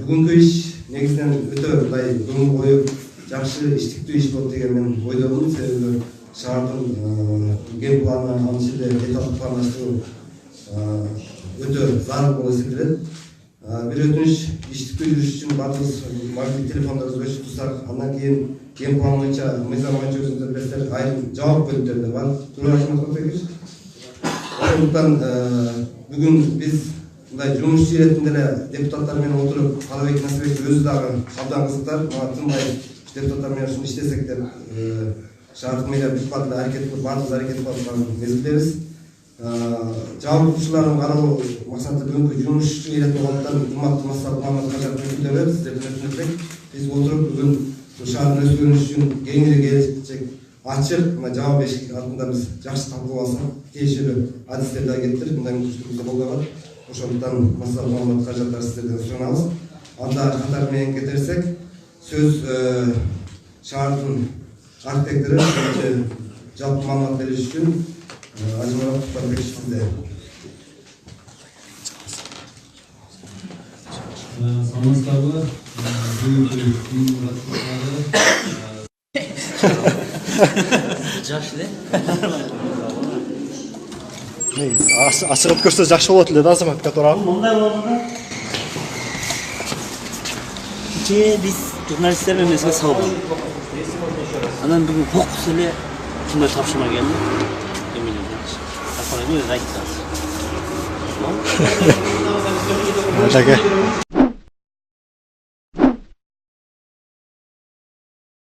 бүгүнкү иш негизинен өтө мындай көңүл коюп жакшы иштиктүү иш болот деген мен ойдомун. Себеби шаардын ген планы, анын ичинде деталдык пландаштыруу өтө зарыл болуп эсептелет. Бир өтүнүч, иштиктүү жүрүш үчүн баардыгыбыз мобилдик телефондорубузду өчүп турсак, андан кийин ген план боюнча мыйзам боюнча өзүңүздөр билесиздер, айрым жабык бөлүктөр бар. Туура айтаматсыз? Ошондуктан бүгүн биз мындай жумушчу иретинде эле депутаттар менен отуруп, Калыбек Насибек өзү дагы абдан кызыктар, мага тынбай депутаттар менен ушуну иштесек деп шаардык мэрия бүт баатында аракет кылып, баардыгыбыз аракет кылып аткан мезгилдебиз. Жабык учурларын кароо максаты бүгүнкү жумушчу иретин калыптан урматтуу Массалык Мамат Кажатов өкүлдөрү, сиздерден өтүнөт. Биз отуруп бүгүн шаардын өскөнүшү үчүн кеңири келечек ачык, мына жабык эшик алдында биз жакшы талкуу алсак, тиешелүү адистерди да келтирип, мындай мүмкүнчүлүктү колдонот. Ошондуктан Массалык Мамат Кажатов сиздерден суранабыз. Анда катар менен кетерсек, сөз шаардын архитектору жалпы маалымат бериш үчүн Ажымурат Кутбанбекович сизде. Саламатсыздарбы? Жаш эле. Ачыгып көрсө жакшы болот эле да, Азаматка туура. Мындай болгондо кечээ биз журналисттер менен эмеске салбадык. Анан бүгүн фокус эле ушундай тапшырма келди. Айта